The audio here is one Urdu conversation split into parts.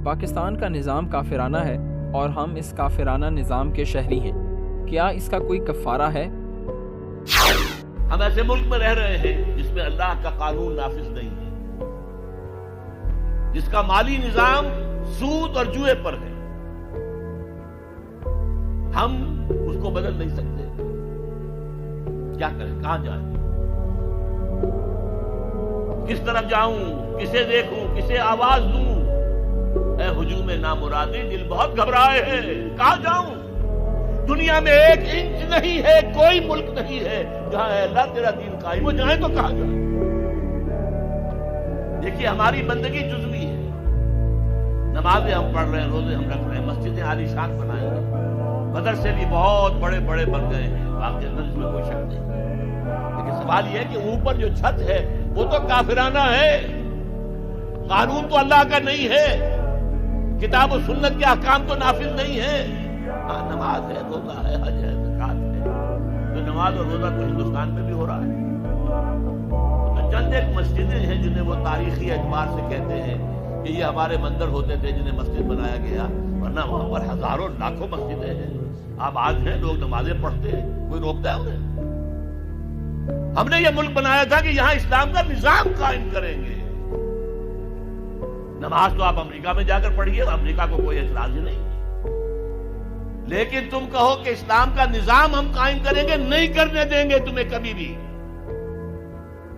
پاکستان کا نظام کافرانہ ہے اور ہم اس کافرانہ نظام کے شہری ہیں، کیا اس کا کوئی کفارہ ہے؟ ہم ایسے ملک میں رہ رہے ہیں جس میں اللہ کا قانون نافذ نہیں ہے، جس کا مالی نظام سود اور جوئے پر ہے. ہم اس کو بدل نہیں سکتے. کیا کریں؟ کہاں جائیں؟ کس طرف جاؤں؟ کسے دیکھوں؟ کسے آواز دوں؟ اے ہجوم نامرادی، دل بہت گھبرائے ہیں. کہاں جاؤں؟ دنیا میں ایک انچ نہیں ہے، کوئی ملک نہیں ہے جہاں اے اللہ تیرا دین قائم ہو. جائیں تو کہاں جائیں؟ دیکھیے، ہماری بندگی جزوی ہے. نمازیں ہم پڑھ رہے ہیں، روزے ہم رکھ رہے ہیں، مسجدیں عالیشان بنائے ہیں، مدرسے بھی بہت بڑے بڑے بن گئے ہیں، واقعی اس میں کوئی شک نہیں. لیکن سوال یہ ہے کہ اوپر جو چھت ہے وہ تو کافرانہ ہے. قانون تو اللہ کا نہیں ہے، کتاب و سنت کے احکام تو نافذ نہیں ہے. ہاں، نماز ہے، روزہ ہے، حج ہے، زکات ہے. تو نماز اور روزہ تو ہندوستان میں بھی ہو رہا ہے. تو چند ایک مسجدیں ہیں جنہیں وہ تاریخی اعتبار سے کہتے ہیں کہ یہ ہمارے مندر ہوتے تھے جنہیں مسجد بنایا گیا، ورنہ وہاں پر ہزاروں لاکھوں مسجدیں ہیں. اب آج ہیں، لوگ نمازیں پڑھتے ہیں، کوئی روکتا ہے انہیں؟ ہم نے یہ ملک بنایا تھا کہ یہاں اسلام کا نظام قائم کریں گے. نماز تو آپ امریکہ میں جا کر پڑھیے، امریکہ کو کوئی اعتراض ہی نہیں. لیکن تم کہو کہ اسلام کا نظام ہم قائم کریں گے، نہیں کرنے دیں گے تمہیں کبھی بھی.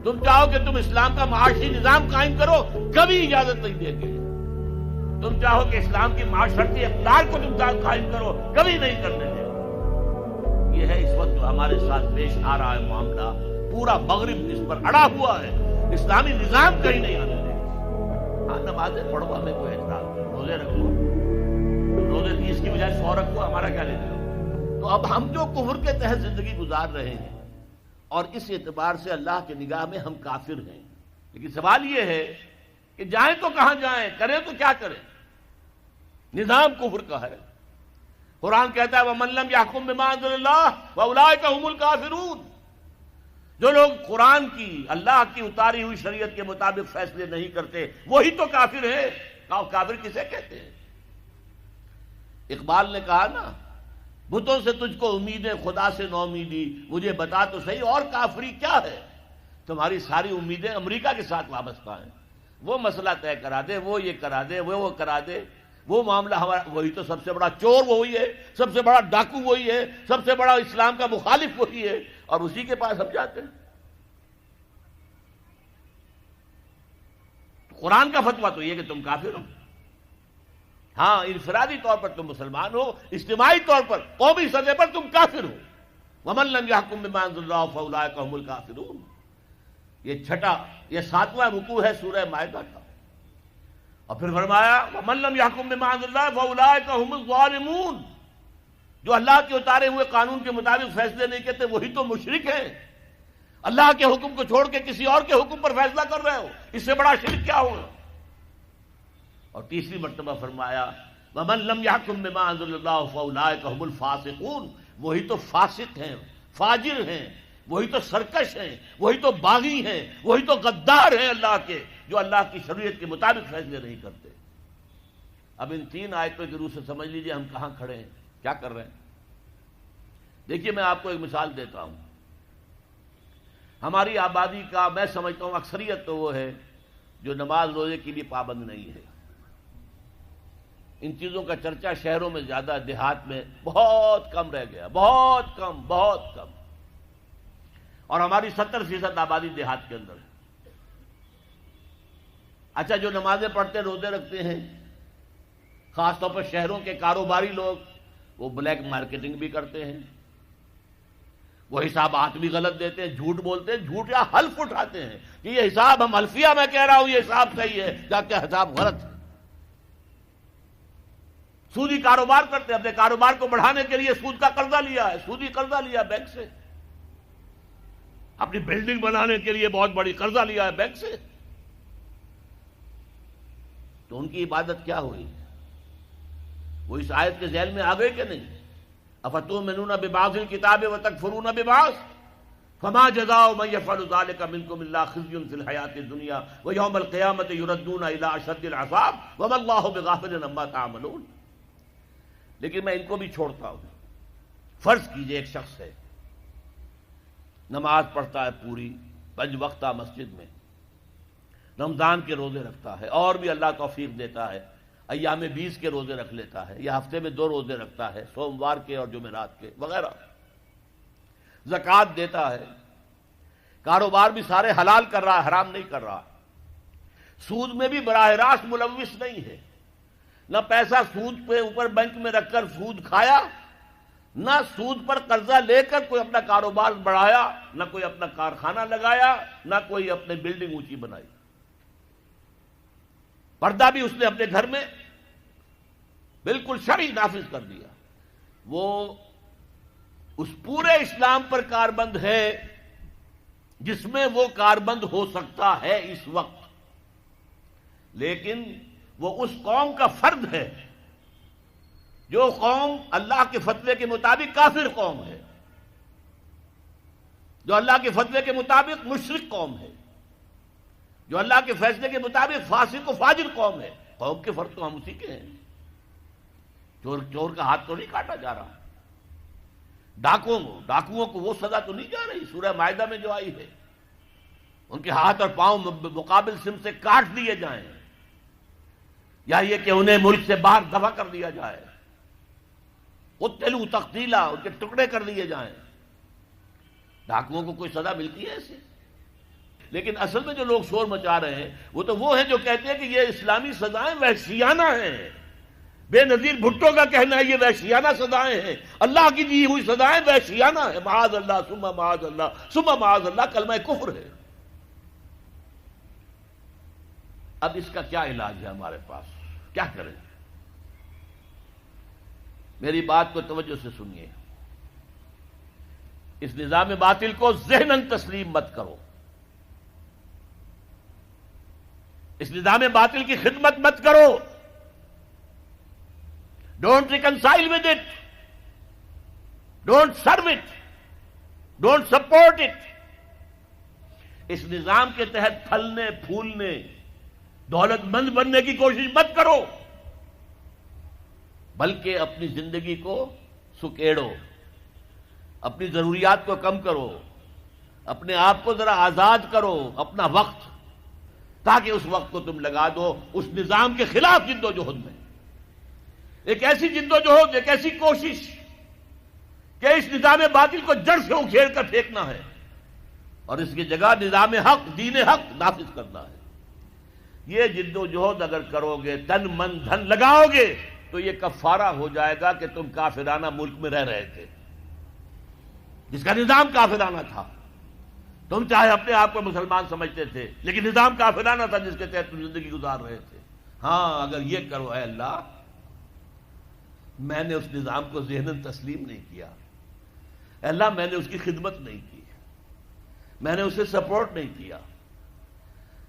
تم چاہو کہ تم اسلام کا معاشی نظام قائم کرو، کبھی اجازت نہیں دیں گے. تم چاہو کہ اسلام کی معاشرتی اقدار کو تم قائم کرو، کبھی نہیں کرنے دیں گے. یہ ہے اس وقت جو ہمارے ساتھ پیش آ رہا ہے معاملہ. پورا مغرب اس پر اڑا ہوا ہے. اسلامی نظام کہیں نہیں آنے دیں گے. ہاں، نمازیں پڑھو، ہمیں کوئی اعتراض نہیں. روزے رکھو، روزے 30 کی بجائے 100 رکھو، ہمارا کیا لینا. تو اب ہم جو کفر کے تحت زندگی گزار رہے ہیں اور اس اعتبار سے اللہ کی نگاہ میں ہم کافر ہیں. لیکن سوال یہ ہے کہ جائیں تو کہاں جائیں، کریں تو کیا کریں. نظام کفر کا ہے. قرآن کہتا ہے وَمَن لَّمْ يَحْكُم بِمَا أَنزَلَ اللَّهُ فَأُولَٰئِكَ هُمُ الْكَافِرُونَ. جو لوگ قرآن کی، اللہ کی اتاری ہوئی شریعت کے مطابق فیصلے نہیں کرتے، وہی تو کافر ہے. کافر کسے کہتے ہیں؟ اقبال نے کہا نا، بتوں سے تجھ کو امیدیں، خدا سے نو امیدی، مجھے بتا تو صحیح اور کافری کیا ہے. تمہاری ساری امیدیں امریکہ کے ساتھ وابستہ ہیں. وہ مسئلہ طے کرا دے، وہ یہ کرا دے، وہ کرا دے. وہ معاملہ ہمارا، وہی تو سب سے بڑا چور وہی ہے، سب سے بڑا ڈاکو وہی ہے، سب سے بڑا اسلام کا مخالف وہی ہے، اور اسی کے پاس ہم جاتے ہیں. قرآن کا فتویٰ تو یہ کہ تم کافر ہو. ہاں، انفرادی طور پر تم مسلمان ہو، اجتماعی طور پر، قومی سطح پر تم کافر ہو. وَمَن لَّمْ يَحْكُم بِمَا أَنزَلَ اللَّهُ فَأُولَٰئِكَ هُمُ الْكَافِرُونَ. یہ 7واں رکوع ہے سورہ مائدہ کا. اور پھر فرمایا وَمَن لَّمْ يَحْكُم بِمَا أَنزَلَ اللَّهُ فَأُولَٰئِكَ هُمُ الظَّالِمُونَ. جو اللہ کے اتارے ہوئے قانون کے مطابق فیصلے نہیں کرتے وہی تو مشرک ہیں. اللہ کے حکم کو چھوڑ کے کسی اور کے حکم پر فیصلہ کر رہے ہو، اس سے بڑا شرک کیا ہوگا. اور تیسری مرتبہ فرمایا وَمَن لَّمْ يَحْكُم بِمَا أَنزَلَ اللَّهُ فَأُولَٰئِكَ هُمُ الْفَاسِقُونَ. وہی تو فاسق ہیں، فاجر ہیں، وہی تو سرکش ہیں، وہی تو باغی ہیں، وہی تو غدار ہیں اللہ کے، جو اللہ کی شریعت کے مطابق فیصلے نہیں کرتے. اب ان 3 آیتوں کی روح سے سمجھ لیجئے ہم کہاں کھڑے ہیں، کیا کر رہے ہیں. دیکھیے، میں آپ کو ایک مثال دیتا ہوں. ہماری آبادی کا میں سمجھتا ہوں اکثریت تو وہ ہے جو نماز روزے کے لیے پابند نہیں ہے. ان چیزوں کا چرچا شہروں میں زیادہ، دیہات میں بہت کم رہ گیا، بہت کم، بہت کم. اور ہماری 70% آبادی دیہات کے اندر ہے. اچھا، جو نمازیں پڑھتے روزے رکھتے ہیں، خاص طور پر شہروں کے کاروباری لوگ، وہ بلیک مارکیٹنگ بھی کرتے ہیں، وہ حسابات بھی غلط دیتے ہیں، جھوٹ بولتے ہیں، جھوٹ یا حلف اٹھاتے ہیں کہ یہ حساب ہم حلفیہ میں کہہ رہا ہوں یہ حساب صحیح ہے، جبکہ حساب غلط ہے. سودی کاروبار کرتے ہیں، اپنے کاروبار کو بڑھانے کے لیے سود کا قرضہ لیا ہے، سودی قرضہ لیا بینک سے. اپنی بلڈنگ بنانے کے لیے بہت بڑی قرضہ لیا ہے بینک سے. تو ان کی عبادت کیا ہوئی؟ وہ اس آیت کے ذیل میں آ گئے کہ نہیں؟ افتؤمنون ببعض الکتاب وتکفرون ببعض. فما جزاء من يفعل ذلك منكم الا خزي في الحیاۃ الدنیا ویوم القیامۃ یردون الی اشد العذاب وما اللہ بغافل عما تعملون. لیکن میں ان کو بھی چھوڑتا ہوں. فرض کیجئے ایک شخص ہے، نماز پڑھتا ہے پوری 5 وقتہ مسجد میں، رمضان کے روزے رکھتا ہے، اور بھی اللہ توفیق دیتا ہے ایام 20 کے روزے رکھ لیتا ہے، یا ہفتے میں 2 روزے رکھتا ہے، سوموار کے اور جمعرات کے وغیرہ، زکوٰۃ دیتا ہے، کاروبار بھی سارے حلال کر رہا ہے، حرام نہیں کر رہا، سود میں بھی براہ راست ملوث نہیں ہے، نہ پیسہ سود پہ اوپر بینک میں رکھ کر سود کھایا، نہ سود پر قرضہ لے کر کوئی اپنا کاروبار بڑھایا، نہ کوئی اپنا کارخانہ لگایا، نہ کوئی اپنے بلڈنگ اونچی بنائی. پردہ بھی اس نے اپنے گھر میں بالکل شرعی نافذ کر دیا. وہ اس پورے اسلام پر کاربند ہے جس میں وہ کاربند ہو سکتا ہے اس وقت، لیکن وہ اس قوم کا فرد ہے جو قوم اللہ کے فتوے کے مطابق کافر قوم ہے، جو اللہ کے فتوے کے مطابق مشرک قوم ہے، جو اللہ کے فیصلے کے مطابق فاسق و فاجر قوم ہے. قوم کے فرد تو ہم اسی کے ہیں. چور کا ہاتھ تو نہیں کاٹا جا رہا، ڈاکوؤں کو وہ سزا تو نہیں جا رہی سورہ مائدہ میں جو آئی ہے، ان کے ہاتھ اور پاؤں مقابل سم سے کاٹ دیے جائیں، یا یہ کہ انہیں ملک سے باہر دفع کر دیا جائے، قتلوا تقتیلا، ان کے ٹکڑے کر دیے جائیں. ڈاکوؤں کو کوئی سزا ملتی ہے ایسے؟ لیکن اصل میں جو لوگ شور مچا رہے ہیں وہ ہیں جو کہتے ہیں کہ یہ اسلامی سزائیں وحشیانہ ہیں. بے نظیر بھٹو کا کہنا ہے یہ وحشیانہ سزائیں ہیں، اللہ کی دی ہوئی سزائیں وحشیانہ ہیں. معاذ اللہ ثم معاذ اللہ ثم معاذ اللہ، کلمہ کفر ہے. اب اس کا کیا علاج ہے ہمارے پاس؟ کیا کریں؟ میری بات کو توجہ سے سنیے. اس نظام باطل کو ذہناً تسلیم مت کرو، اس نظام باطل کی خدمت مت کرو. Don't reconcile with it, don't serve it, don't support it. اس نظام کے تحت پھلنے پھولنے دولت مند بننے کی کوشش مت کرو، بلکہ اپنی زندگی کو سکیڑو، اپنی ضروریات کو کم کرو، اپنے آپ کو ذرا آزاد کرو، اپنا وقت، تاکہ اس وقت کو تم لگا دو اس نظام کے خلاف جد و جہد میں. ایک ایسی جد و جہد، ایک ایسی کوشش کہ اس نظام باطل کو جڑ سے اکھیڑ کر پھینکنا ہے اور اس کی جگہ نظام حق، دین حق نافذ کرنا ہے. یہ جد و جہد اگر کرو گے، تن من دھن لگاؤ گے، تو یہ کفارہ ہو جائے گا کہ تم کافرانہ ملک میں رہ رہے تھے جس کا نظام کافرانہ تھا. تم چاہے اپنے آپ کو مسلمان سمجھتے تھے، لیکن نظام کافرانہ تھا جس کے تحت تم زندگی گزار رہے تھے. ہاں اگر یہ کرو، اے اللہ میں نے اس نظام کو ذہناً تسلیم نہیں کیا، اے اللہ میں نے اس کی خدمت نہیں کی، میں نے اسے سپورٹ نہیں کیا،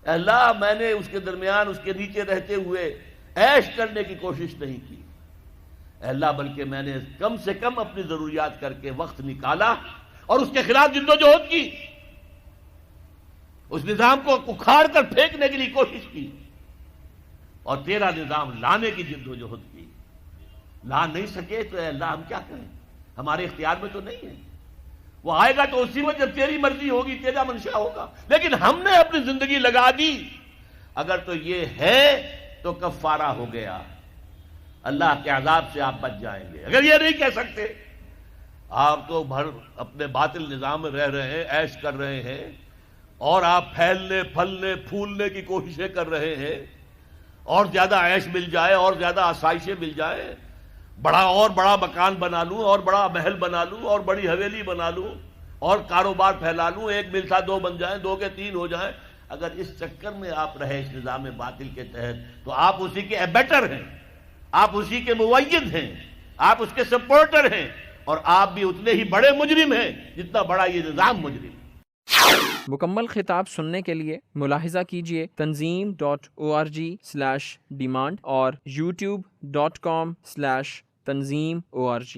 اے اللہ میں نے اس کے درمیان اس کے نیچے رہتے ہوئے عیش کرنے کی کوشش نہیں کی، اے اللہ بلکہ میں نے کم سے کم اپنی ضروریات کر کے وقت نکالا اور اس کے خلاف جد و جہد کی، اس نظام کو اکھاڑ کر پھینکنے کے لیے کوشش کی، اور تیرا نظام لانے کی جد و جہد کی. لا نہیں سکے تو اے اللہ ہم کیا کریں؟ ہمارے اختیار میں تو نہیں ہے. وہ آئے گا تو اسی وقت جب تیری مرضی ہوگی، تیرا منشا ہوگا. لیکن ہم نے اپنی زندگی لگا دی. اگر تو یہ ہے تو کفارہ ہو گیا، اللہ کے عذاب سے آپ بچ جائیں گے. اگر یہ نہیں کہہ سکتے، آپ تو بھر اپنے باطل نظام میں رہ رہے ہیں، عیش کر رہے ہیں، اور آپ پھیلنے پھلنے پھولنے کی کوششیں کر رہے ہیں، اور زیادہ عیش مل جائے اور زیادہ آسائشیں مل جائے، بڑا مکان بنا لوں اور بڑا محل بنا لوں اور بڑی حویلی بنا لوں اور کاروبار پھیلا لوں، 1 مل تھا 2 بن جائیں، 2 کے 3 ہو جائیں. اگر اس چکر میں آپ رہے اس نظام باطل کے تحت، تو آپ اسی کے ایبیٹر ہیں، آپ اسی کے مؤید ہیں، آپ اس کے سپورٹر ہیں، اور آپ بھی اتنے ہی بڑے مجرم ہیں جتنا بڑا یہ نظام مجرم. مکمل خطاب سننے کے لیے ملاحظہ کیجیے tanzeem.org/demand اور youtube.com/tanzeemorg.